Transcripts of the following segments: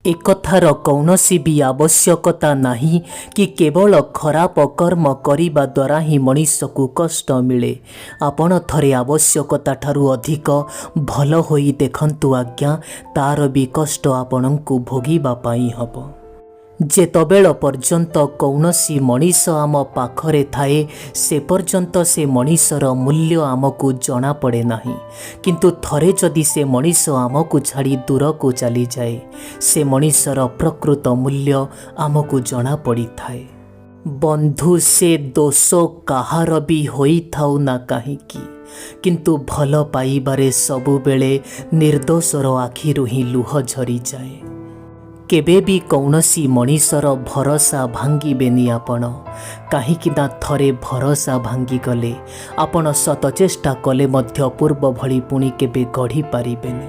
एकथार कौनसी भी आवश्यकता नहीं कि केवल खराब कर्म करिबा द्वारा ही मनीष को कष्ट मिले। आपण थरे आवश्यकता ठारू अधिक भल होई देखंतु आज्ञा, तार भी कष्ट आपणंकु भोगिबा पाई हबो। जेतबेल पर्यंत कौनसी मनीष आम पाखरे थाए से पर्यंत से मनीषर मूल्य आमको जना पड़े नाही, किंतु थरे जदि से मनीष आमको छाड़ी दूर को चली जाए से मनीषर प्रकृत मूल्य आमको जना पड़ी थाए। बंधु से दोष काहार भी होई थाउ ना काहीकि, किंतु भल पाइबारे सबु बेले निर्दोषर आखिरु ही लुह झरी जाए। केबे भी कौनसी मनीषर भरोसा भांगिबेनी आपण, काहीकि ना थरे भरोसा भांगी गले आपण शतचेष्टा कले मध्य पूर्व भली पुणी केबे गढ़ी पारिबेनी।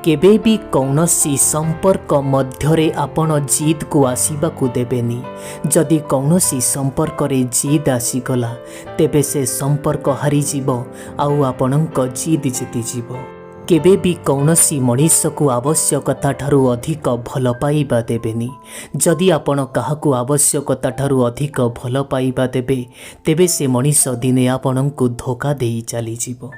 केबे भी कौनसी संपर्क मध्यरे आपण जिद को आसीबाकू देबेनी। जदि कौनसी संपर्क रे जिद आसीगला तेबे से संपर्क हारी जीवो आउ आपणक जिद जीति जीवो। केबे भी कौनसी मनीष को आवश्यकता ठारू अधिक भल पाइबा देबेनी। जदि आपण काहाकू आवश्यकता ठारू अधिक भल पाइबा देबे तेबे से मनीष दिने आपणंकु धोखा देई चली जीवो।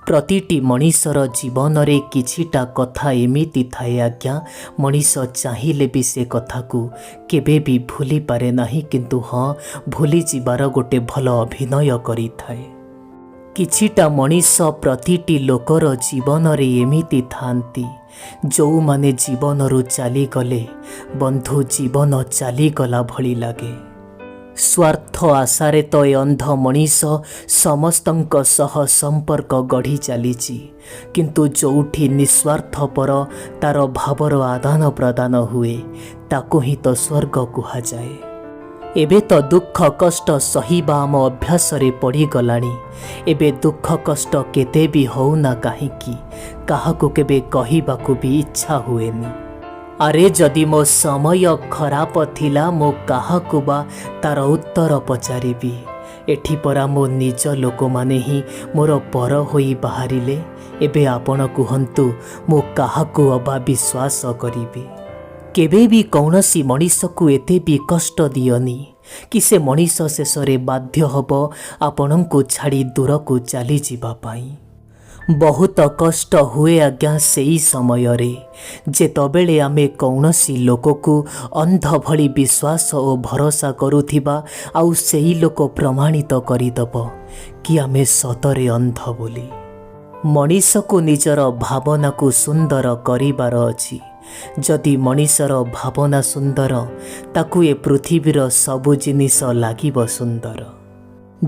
प्रतिटी मनीषर जीवन रे किछिटा कथा एमिति थाए आज्ञा, मनीष चाहिले भी से कथा को केबे भी भूली पारे नाही, किंतु हाँ भूली जीवार गोटे भल अभिनय करी थाए। किछिटा मनीष प्रतिटी लोकर जीवन रे एमिति थांती जो माने जीवन रु चली गले बंधु जीवन चली गला भली लागे। स्वार्थ आशारे तो ए अंध मनीष समस्तंक सह संपर्क गढ़ी चलीची, किंतु जोठी निस्वार्थ पर तार भावर आदान प्रदान हुए ताको ही तो स्वर्ग कुहा जाए। एबे तो दुख कष्ट सहिबा आम अभ्यास रे पड़ी गलानी। एबे दुख कष्ट केते भी हो ना काहीकि काहाको केबे कहिबाकू भी इच्छा हुएनी। अरे जदि मो समय खराब थिला मो काहाको बा तार उत्तर पचारिबी। एठी परा मो निज लोक माने ही मोर पर होई बाहरिले। एबे आपण कुहंतु मो काहाको अबा विश्वास करिबी। केबे भी कौनसी मनीष को एते भी कष्ट दियनी कि से मनीष शेषरे बाध्य हब आपणंकु छाड़ी दूर को चली जीवा पाई। बहुत कष्ट हुए आज्ञा सेई समय रे जेतबेले आमे कौनसी लोक को अंध भली विश्वास और भरोसा करुथिबा आउ सेई लोक प्रमाणित करिदब कि आमे सतरे अंध बोली। मनीष को निजर भावना को सुंदर करिबार अछि। जदि मनीषर भावना सुंदर ताकू ए पृथ्वीर सबु जिनिस लागिब सुंदर।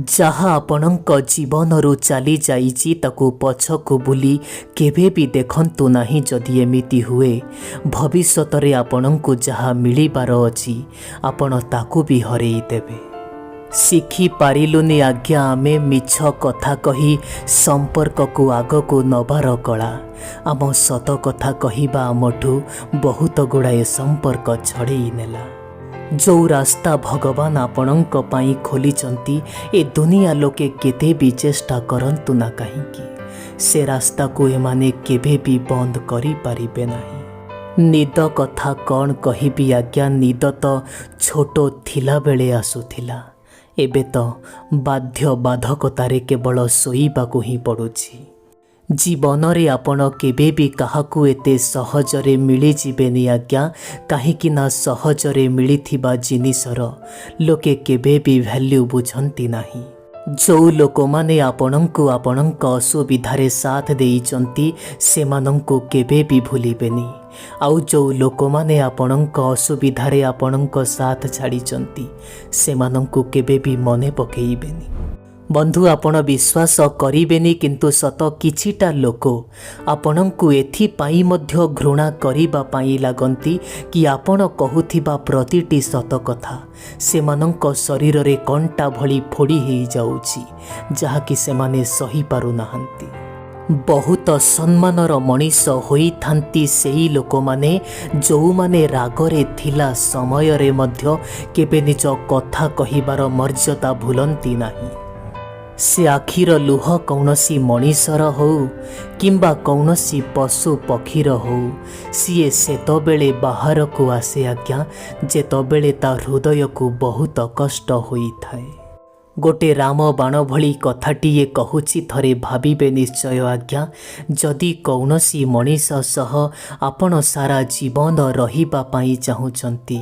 जहाँ आपणक जीवन रु चली जाइछि ताकू पछकू बुली केबे भी देखंतु नाही। जदि एमिति हुए भविष्यत रे आपणकू जहाँ मिलिबार अछि आपण ताकू भी हरेई देबे। शिखी पारिलुनी आज्ञा आमे मिछ कथा कही संपर्क को आग को नबार कला। आम सत कथा कहिबा आमठू बहुत गुड़ाए संपर्क छड़ेई नेला। जो रास्ता भगवान आपणंक पाई खोलिचंती ए दुनिया लोके केते भी चेष्टा करंतु ना काहीकि से रास्ता को एमाने केबे भी बंद करि पारिबे नाही। निद कथा कौन कहिबी आज्ञा, निद तो छोटो थिला बेले आसुथिला। एबे तो बाध्य बाधकतारे केवल शोइबाकू ही पड़ुछि। जीवन रे आपण केबे भी काहाकू एते सहजरे मिली जिबेनी आज्ञा, काहीकि ना सहजरे मिलिथिबा जिनिसर लोके केबे भी वैल्यू बुझंती नाही। जो लोक माने आपणंकु आपणंक असुविधारे साथ देइचंती सेमानंकु केबे भी भूलिबेनी। आउ जो लोक माने आपणंक असुविधारे आपणंक साथ छाड़िचंती सेमानंकु केबे भी मने पकेइबेनी। बंधु आपण विश्वास करिबेनी, किंतु सत किछिटा लोक आपणंकु एथि पाई मध्य घृणा करिबा पाई लागंती कि आपण कहुथिबा प्रतिटी सत कथा सेमानंक शरीर रे कंटा भली फोड़ी हेई जाउछि, जहा कि सेमाने सही पारु नाहंती। बहुत सम्मानर मनीष होई थांती सेई लोक माने जो माने रागरे थिला समय रे मध्य केबे निज कथा कहिबार मर्यादा भूलंती नाही। से आखिर लुह कौनसी मनीषर हो किंबा कौनसी पशु पक्षीर हो सीए सेतबेले बाहर को आसे आज्ञा जेतबेले ता हृदय को बहुत कष्ट होइथाए। गोटे राम बाण भली कथाटीए कहूची थरे भाबिबे निश्चय आज्ञा जदि कौनसी मनीष सह आपण सारा जीवन रहिबा पाई चाहुचंती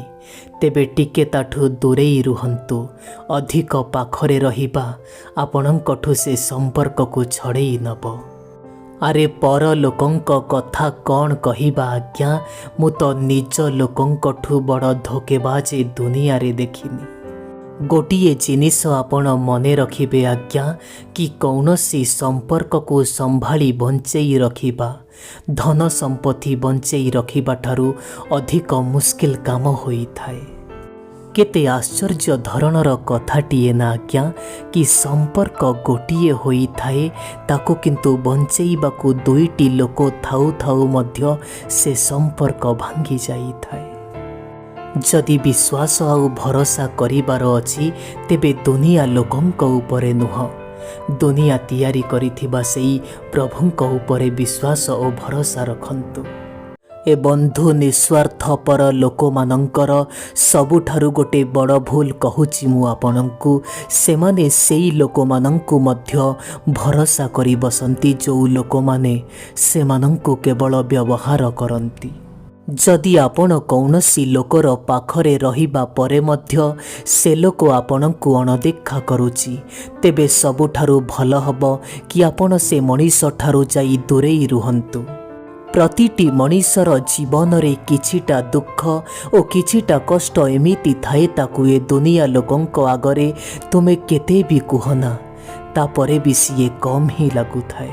तेबे टिके ताठू दूरेई रुहंतु। अधिक पाखरे रहिबा आपणंकठू से संपर्क को छड़ेई नब। आरे पर लोकंक कथा कौन कहिबा आज्ञा मु तो निज लोकंकठू बड़ धोकेबाज ए दुनिया रे देखिनी। गोटिए जिनिस आपण मने रखिबे आज्ञा कि कौनसी संपर्क को संभाली बंचेई रखिबा धन संपत्ति बंचेई रखिबा ठारू अधिक मुश्किल काम होई थाए। केते आश्चर्य धरणर कथाटीए ना आज्ञा कि संपर्क गोटिए होई थाए ताको किंतु बंचेइबाकू दुईटी लोक थाउ थाउ मध्य से संपर्क भांगी जाई थाए। जदि विश्वास आउ भरोसा करिबार अछि तेबे दुनिया लोकंक उपरे नुह दुनिया तैयारी करिथिबा सेई प्रभुंक उपरे विश्वास और भरोसा रखंतु। ए बंधु निस्वार्थपर लोकमानंकर सबुठारु गोटे बड़ भूल कहूची मु आपणंकु सेमाने सेई लोकमानंकु मध्य भरोसा करि बसंती जो लोकमाने सेमानंकु केवल व्यवहार करंती। जदि आपण कौनसी लोकर पाखरे रहिबा परे मध्य से लोक आपणंकु अणदेखा करुची तेबे सबुठारु भल हब कि आपण से मनीष ठारु जाई दूरेई रुहंतु। प्रतिटी मनीषर जीवन रे किछिटा दुख और किछिटा कष्ट एमिति थाए ताकू ए दुनिया लोकंक आगरे तुमे केते भी कुहना तापरे भी सीए कम ही लागू थाए।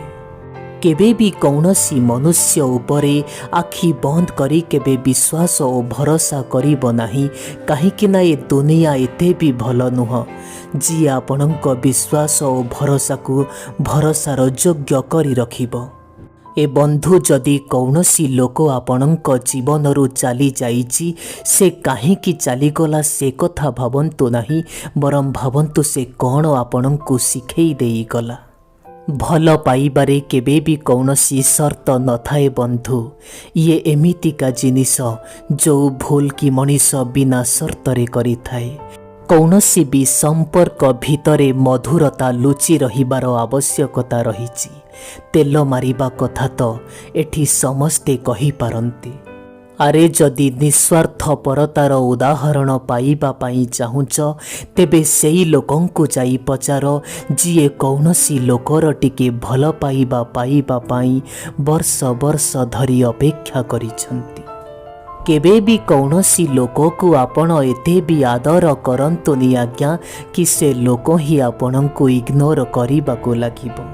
केबे भी कौनसी मनुष्य उपरे आखि बंद करी केबे विश्वास और भरोसा करिबो नाही काहेकि ना ए दुनिया एते भी भल नुह जी आपणंक विश्वास और भरोसा को भरोसार योग्य करी रखिबो। ए बंधु जदि कौनसी लोक आपणंक जीवनरू चली जाइछि से काहेकि चलीगला से कथा भावन्तु नाही बरम भावन्तु से कौन आपणंकु शिखेई देई गला। भल पाइबारे केबे भी कौनसी शर्त नथाए बंधु ये एमितिका जिनिस जो भूल की मनीष बिना शर्तरे करि थाए। कौनसी भी संपर्क भितरे मधुरता लुचि रहिबार आवश्यकता रहिछि। तेल मारिबा कथा तो एठी समस्ते कहि पारंती। आरे जदि निस्वार्थपरतार उदाहरण पाइबा पाई चाहुच तेबे सेई लोकंकु जाई पचार जिए कौनसी लोकर टिके भल पाइबा पाइबा पाई वर्ष वर्ष धरी अपेक्षा करिछंती। केबे भी कौनसी लोक को आपण एते भी आदर करंतुनी आज्ञा कि से लोक ही आपणंकु इग्नोर करिबाकू लागिबो।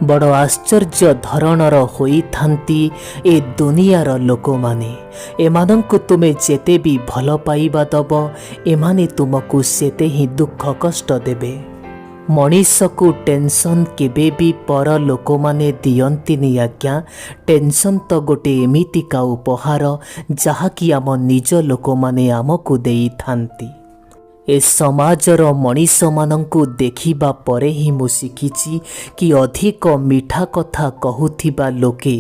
बड़ आश्चर्य धरणर होई थांती ए दुनियार लोक माने। एमानंकु तुमे जेते भी भल पाइबा दब एमाने तुमकु सेते ही दुख कष्ट देबे। मनीष को टेंशन केबे भी पर लोक माने दियंतिनी आज्ञा। टेंशन तो गोटे एमितिका उपहार जहाँकि आम निज लोक माने आमकु देई थांती। ए समाजर मनीष मानंकु देखिबा परे ही मु शिखिछि कि अधिक मीठा कथा कहूथिबा लोके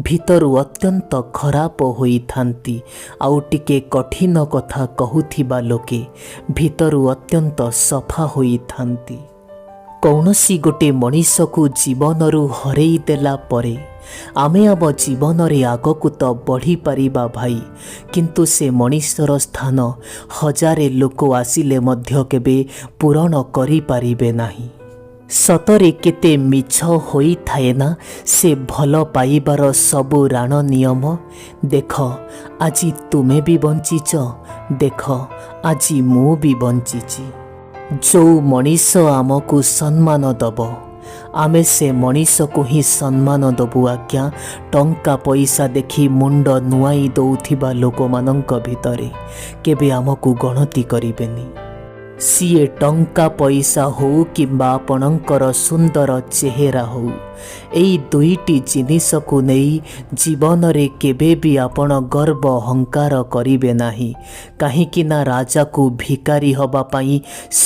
भितरु अत्यंत खराब होई थांती आउ टिके कठिन कथा कहूथिबा लोके भितरु अत्यंत सफा होई थांती। कौनसी गोटे मनीष को जीवनरू हरेई देला परे आमे आम जीवन रे आगकु तो बढ़ी पारिबा भाई किंतु से मनीषर स्थान हजारे लोक आसिले मध्य केबे पूरण करि पारिबे नाही। सतरे केते मिछ होई थाए ना से भल पाइबार सबु राण नियम। देख आजी तुमे भी बंचिच, देख आजी मु भी बंचिची। जो मनीष आमको सम्मान दब आमे से मनीष को ही सम्मान दबु आज्ञा। टंका पैसा देखी मुंड नुआई दौथिबा लोक मानंक भितरे केबे आमको गणति करिबेनी। ସିଏ ଟଙ୍କା ପଇସା ହଉ କିମ୍ବା ଆପଣଙ୍କର ସୁନ୍ଦର ଚେହେରା ହଉ, ଏଇ ଦୁଇଟି ଜିନିଷକୁ ନେଇ ଜୀବନରେ କେବେ ବି ଆପଣ ଗର୍ବ ଅହଙ୍କାର କରିବେ ନାହିଁ। କାହିଁକି ନା ରାଜାକୁ ଭିକାରୀ ହେବା ପାଇଁ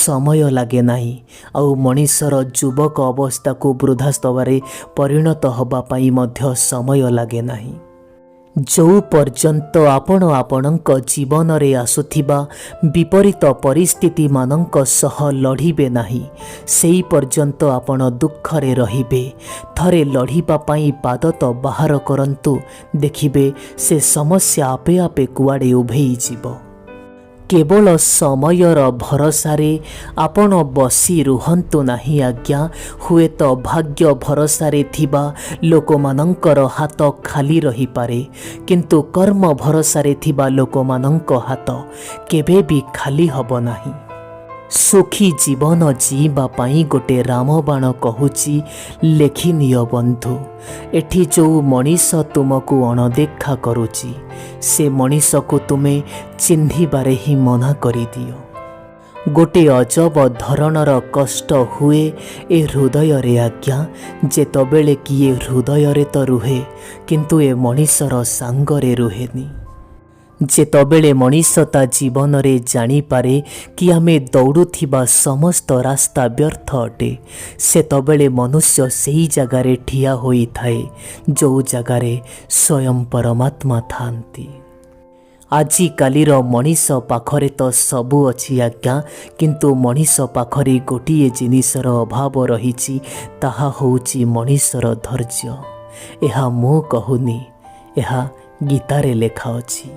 ସମୟ ଲାଗେ ନାହିଁ, ଆଉ ମଣିଷର ଯୁବକ ଅବସ୍ଥାକୁ ବୃଦ୍ଧାସ୍ତବରେ ପରିଣତ ହେବା ପାଇଁ ମଧ୍ୟ ସମୟ ଲାଗେ ନାହିଁ। ଯେଉଁ ପର୍ଯ୍ୟନ୍ତ ଆପଣ ଆପଣଙ୍କ ଜୀବନରେ ଆସୁଥିବା ବିପରୀତ ପରିସ୍ଥିତିମାନଙ୍କ ସହ ଲଢ଼ିବେ ନାହିଁ, ସେହି ପର୍ଯ୍ୟନ୍ତ ଆପଣ ଦୁଃଖରେ ରହିବେ। ଥରେ ଲଢ଼ିବା ପାଇଁ ପାଦ ତ ବାହାର କରନ୍ତୁ, ଦେଖିବେ ସେ ସମସ୍ୟା ଆପେ ଆପେ କୁଆଡ଼େ ଉଭେଇଯିବ। କେବଳ ସମୟର ଭରସାରେ ଆପଣ ବସି ରୁହନ୍ତୁ ନାହିଁ ଆଜ୍ଞା। ହୁଏତ ଭାଗ୍ୟ ଭରସାରେ ଥିବା ଲୋକମାନଙ୍କର ହାତ ଖାଲି ରହିପାରେ, କିନ୍ତୁ କର୍ମ ଭରସାରେ ଥିବା ଲୋକମାନଙ୍କ ହାତ କେବେ ବି ଖାଲି ହେବ ନାହିଁ। ସୁଖୀ ଜୀବନ ଜିଇବା ପାଇଁ ଗୋଟେ ରାମବାଣ କହୁଛି, ଲେଖିନିଅ ବନ୍ଧୁ। ଏଠି ଯେଉଁ ମଣିଷ ତୁମକୁ ଅଣଦେଖା କରୁଛି, ସେ ମଣିଷକୁ ତୁମେ ଚିହ୍ନିବାରେ ହିଁ ମନା କରିଦିଅ। ଗୋଟେ ଅଜବ ଧରଣର କଷ୍ଟ ହୁଏ ଏ ହୃଦୟରେ ଆଜ୍ଞା, ଯେତେବେଳେ କି ଏ ହୃଦୟରେ ତ ରୁହେ, କିନ୍ତୁ ଏ ମଣିଷର ସାଙ୍ଗରେ ରୁହେନି। ଯେତେବେଳେ ମଣିଷ ତା ଜୀବନରେ ଜାଣିପାରେ କି ଆମେ ଦୌଡ଼ୁଥିବା ସମସ୍ତ ରାସ୍ତା ବ୍ୟର୍ଥ ଅଟେ, ସେତେବେଳେ ମନୁଷ୍ୟ ସେହି ଜାଗାରେ ଠିଆ ହୋଇଥାଏ ଯେଉଁ ଜାଗାରେ ସ୍ୱୟଂ ପରମାତ୍ମା ଥାନ୍ତି। ଆଜିକାଲିର ମଣିଷ ପାଖରେ ତ ସବୁ ଅଛି ଆଜ୍ଞା, କିନ୍ତୁ ମଣିଷ ପାଖରେ ଗୋଟିଏ ଜିନିଷର ଅଭାବ ରହିଛି, ତାହା ହେଉଛି ମଣିଷର ଧୈର୍ଯ୍ୟ। ଏହା ମୁଁ କହୁନି, ଏହା ଗୀତାରେ ଲେଖା ଅଛି।